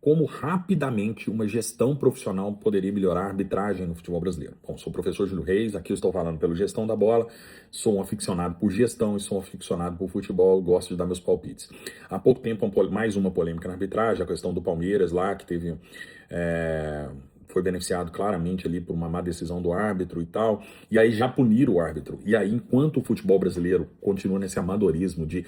como rapidamente uma gestão profissional poderia melhorar a arbitragem no futebol brasileiro. Bom, sou o professor Júlio Reis, aqui eu estou falando pela gestão da bola, sou um aficionado por gestão e sou um aficionado por futebol, gosto de dar meus palpites. Há pouco tempo, mais uma polêmica na arbitragem, a questão do Palmeiras lá, que teve... foi beneficiado claramente ali por uma má decisão do árbitro e tal, e aí já puniram o árbitro. E aí, enquanto o futebol brasileiro continua nesse amadorismo de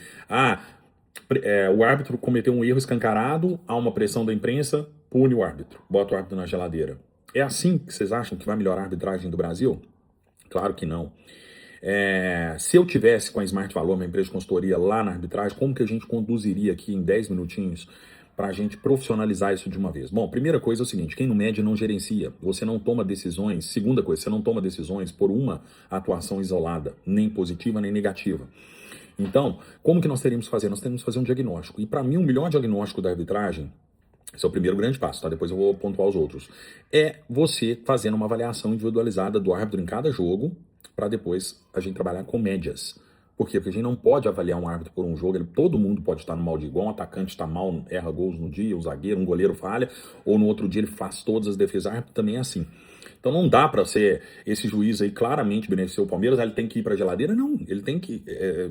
o árbitro cometeu um erro escancarado, há uma pressão da imprensa, pune o árbitro, bota o árbitro na geladeira. É assim que vocês acham que vai melhorar a arbitragem do Brasil? Claro que não. Se eu tivesse com a Smart Valor, uma empresa de consultoria lá na arbitragem, como que a gente conduziria aqui em 10 minutinhos para a gente profissionalizar isso de uma vez? Bom, primeira coisa é o seguinte, quem não mede não gerencia. Você não toma decisões. Segunda coisa, você não toma decisões por uma atuação isolada, nem positiva nem negativa. Então, como que nós teríamos que fazer? Nós teríamos que fazer um diagnóstico. E para mim, o melhor diagnóstico da arbitragem, esse é o primeiro grande passo, tá? Depois eu vou pontuar os outros. É você fazendo uma avaliação individualizada do árbitro em cada jogo, para depois a gente trabalhar com médias. Por quê? Porque a gente não pode avaliar um árbitro por um jogo, todo mundo pode estar no mal de igual, um atacante está mal, erra gols no dia, um zagueiro, um goleiro falha, ou no outro dia ele faz todas as defesas, o árbitro também é assim. Então não dá para ser esse juiz aí claramente beneficiou o Palmeiras, ele tem que ir para a geladeira? Não, ele tem que,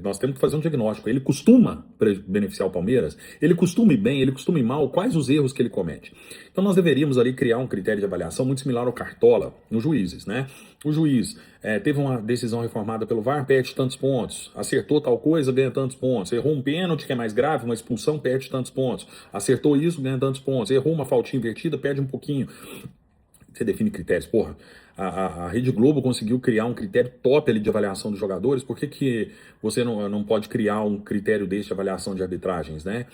nós temos que fazer um diagnóstico. Ele costuma beneficiar o Palmeiras? Ele costuma ir bem? Ele costuma ir mal? Quais os erros que ele comete? Então nós deveríamos ali criar um critério de avaliação muito similar ao Cartola nos juízes, né? O juiz teve uma decisão reformada pelo VAR, perde tantos pontos. Acertou tal coisa, ganha tantos pontos. Errou um pênalti, que é mais grave, uma expulsão, perde tantos pontos. Acertou isso, ganha tantos pontos. Errou uma faltinha invertida, perde um pouquinho. Você define critérios. Porra, a Rede Globo conseguiu criar um critério top ali de avaliação dos jogadores. Por que você não pode criar um critério desse de avaliação de arbitragens, né?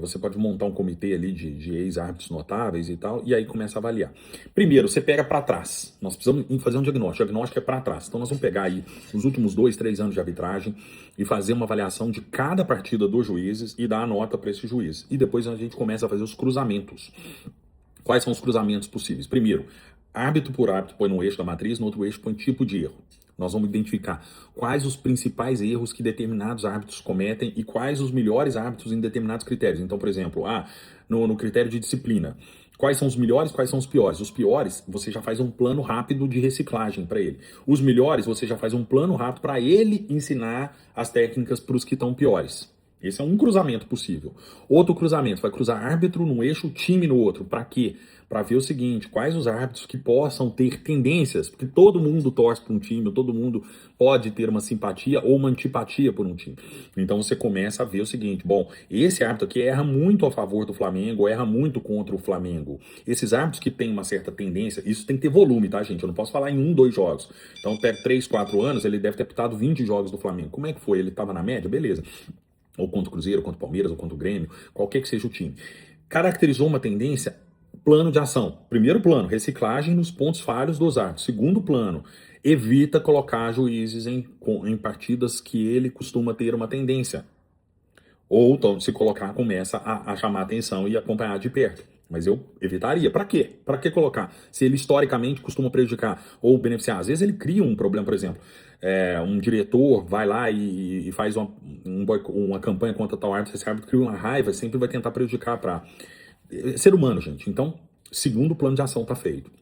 Você pode montar um comitê ali de ex-árbitros notáveis e tal, e aí começa a avaliar. Primeiro, você pega para trás. Nós precisamos fazer um diagnóstico. O diagnóstico é para trás. Então nós vamos pegar aí os últimos 2, 3 anos de arbitragem e fazer uma avaliação de cada partida dos juízes e dar a nota para esse juiz. E depois a gente começa a fazer os cruzamentos. Quais são os cruzamentos possíveis? Primeiro, árbitro por árbitro põe no eixo da matriz, no outro eixo põe tipo de erro. Nós vamos identificar quais os principais erros que determinados árbitros cometem e quais os melhores árbitros em determinados critérios. Então, por exemplo, no critério de disciplina, quais são os melhores, quais são os piores? Os piores, você já faz um plano rápido de reciclagem para ele. Os melhores, você já faz um plano rápido para ele ensinar as técnicas para os que estão piores. Esse é um cruzamento possível. Outro cruzamento, vai cruzar árbitro num eixo, time no outro. Para quê? Para ver o seguinte, quais os árbitros que possam ter tendências, porque todo mundo torce para um time, todo mundo pode ter uma simpatia ou uma antipatia por um time. Então você começa a ver o seguinte, bom, esse árbitro aqui erra muito a favor do Flamengo, erra muito contra o Flamengo. Esses árbitros que têm uma certa tendência, isso tem que ter volume, tá, gente? Eu não posso falar em 1, 2 jogos. Então, pega 3, 4 anos, ele deve ter apitado 20 jogos do Flamengo. Como é que foi? Ele estava na média? Beleza. Ou contra o Cruzeiro, ou contra o Palmeiras, ou contra o Grêmio, qualquer que seja o time. Caracterizou uma tendência, plano de ação. Primeiro plano, reciclagem nos pontos falhos dos árbitros. Segundo plano, evita colocar juízes em partidas que ele costuma ter uma tendência. Ou então, se colocar, começa a chamar atenção e acompanhar de perto. Mas eu evitaria. Para quê? Para que colocar? Se ele historicamente costuma prejudicar ou beneficiar. Às vezes ele cria um problema, por exemplo. Um diretor vai lá e faz uma campanha contra tal árbitro, esse árbitro cria uma raiva, sempre vai tentar prejudicar para ser humano, gente. Então, segundo plano de ação está feito.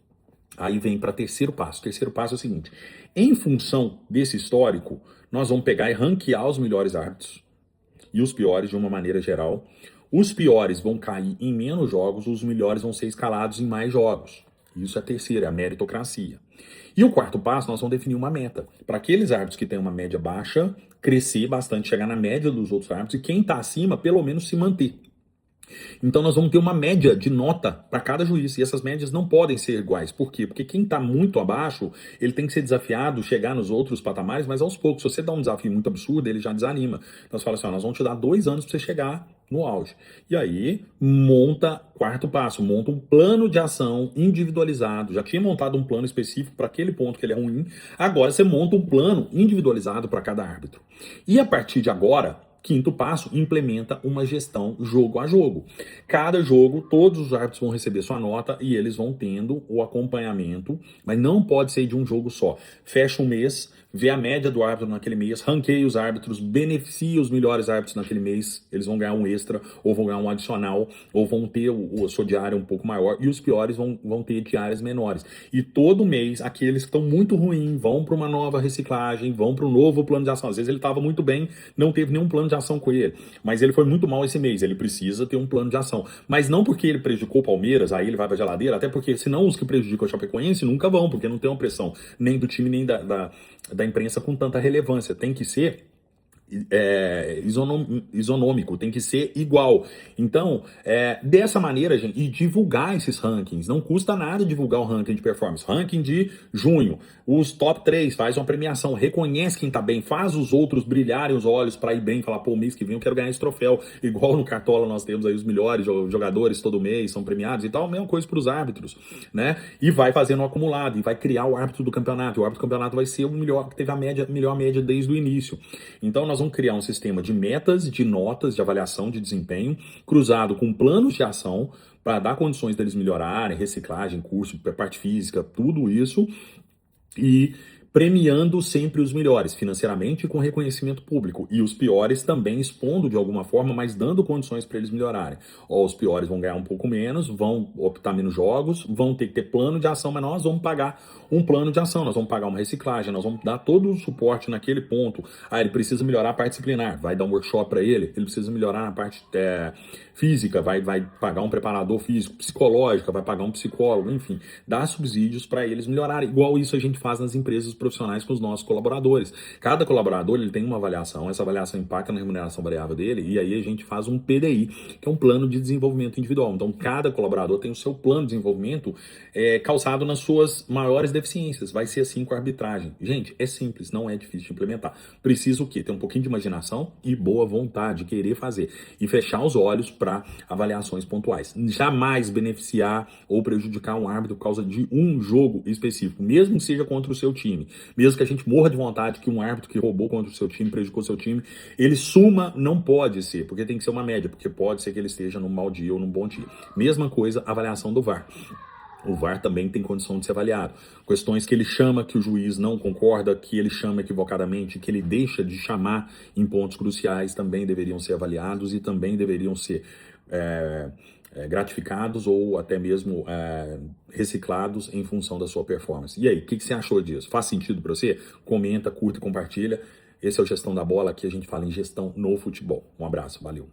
Aí vem para terceiro passo. O terceiro passo é o seguinte: em função desse histórico, nós vamos pegar e ranquear os melhores árbitros e os piores de uma maneira geral. Os piores vão cair em menos jogos, os melhores vão ser escalados em mais jogos. Isso é a terceira, é a meritocracia. E o quarto passo, nós vamos definir uma meta. Para aqueles árbitros que têm uma média baixa, crescer bastante, chegar na média dos outros árbitros, e quem está acima, pelo menos se manter. Então nós vamos ter uma média de nota para cada juiz, e essas médias não podem ser iguais. Por quê? Porque quem está muito abaixo, ele tem que ser desafiado, chegar nos outros patamares, mas aos poucos. Se você dá um desafio muito absurdo, ele já desanima. Então você fala assim, nós vamos te dar 2 anos para você chegar no auge. E aí, quarto passo, monta um plano de ação individualizado. Já tinha montado um plano específico para aquele ponto que ele é ruim, agora você monta um plano individualizado para cada árbitro. E a partir de agora, quinto passo, implementa uma gestão jogo a jogo. Cada jogo, todos os árbitros vão receber sua nota e eles vão tendo o acompanhamento, mas não pode ser de um jogo só. Fecha um mês, vê a média do árbitro naquele mês, ranqueia os árbitros, beneficia os melhores árbitros naquele mês, eles vão ganhar um extra, ou vão ganhar um adicional, ou vão ter a sua diária um pouco maior, e os piores vão ter diárias menores. E todo mês, aqueles que estão muito ruins vão para uma nova reciclagem, vão para um novo plano de ação. Às vezes ele estava muito bem, não teve nenhum plano de ação com ele, mas ele foi muito mal esse mês, ele precisa ter um plano de ação. Mas não porque ele prejudicou o Palmeiras, aí ele vai para a geladeira, até porque senão os que prejudicam o Chapecoense nunca vão, porque não tem uma pressão nem do time, nem da imprensa com tanta relevância. Tem que ser isonômico, tem que ser igual. Então, dessa maneira, gente, e divulgar esses rankings. Não custa nada divulgar o ranking de performance. Ranking de junho, os top 3, faz uma premiação, reconhece quem tá bem, faz os outros brilharem os olhos para ir bem, falar, pô, mês que vem eu quero ganhar esse troféu. Igual no Cartola nós temos aí os melhores jogadores todo mês, são premiados e tal, a mesma coisa para os árbitros, né? E vai fazendo um acumulado, e vai criar o árbitro do campeonato. O árbitro do campeonato vai ser o melhor, que teve a melhor média desde o início. Então, nós vamos criar um sistema de metas, de notas, de avaliação de desempenho, cruzado com planos de ação, para dar condições deles melhorarem, reciclagem, curso, parte física, tudo isso, e premiando sempre os melhores, financeiramente e com reconhecimento público. E os piores também expondo de alguma forma, mas dando condições para eles melhorarem. Ó, os piores vão ganhar um pouco menos, vão optar menos jogos, vão ter que ter plano de ação, mas nós vamos pagar um plano de ação, nós vamos pagar uma reciclagem, nós vamos dar todo o suporte naquele ponto. Ah, ele precisa melhorar a parte disciplinar, vai dar um workshop para ele precisa melhorar na parte física, vai pagar um preparador físico, psicológica, vai pagar um psicólogo, enfim, dar subsídios para eles melhorarem. Igual isso a gente faz nas empresas profissionais com os nossos colaboradores. Cada colaborador ele tem uma avaliação, essa avaliação impacta na remuneração variável dele, e aí a gente faz um PDI, que é um plano de desenvolvimento individual. Então, cada colaborador tem o seu plano de desenvolvimento calçado nas suas maiores deficiências. Vai ser assim com a arbitragem. Gente, é simples, não é difícil de implementar. Precisa o quê? Ter um pouquinho de imaginação e boa vontade, querer fazer. E fechar os olhos para avaliações pontuais. Jamais beneficiar ou prejudicar um árbitro por causa de um jogo específico, mesmo que seja contra o seu time. Mesmo que a gente morra de vontade que um árbitro que roubou contra o seu time, prejudicou o seu time, ele suma, não pode ser, porque tem que ser uma média, porque pode ser que ele esteja num mau dia ou num bom dia. Mesma coisa, avaliação do VAR. O VAR também tem condição de ser avaliado. Questões que ele chama que o juiz não concorda, que ele chama equivocadamente, que ele deixa de chamar em pontos cruciais, também deveriam ser avaliados e também deveriam ser gratificados ou até mesmo reciclados em função da sua performance. E aí, o que você achou disso? Faz sentido para você? Comenta, curta e compartilha. Esse é o Gestão da Bola, aqui a gente fala em gestão no futebol. Um abraço, valeu.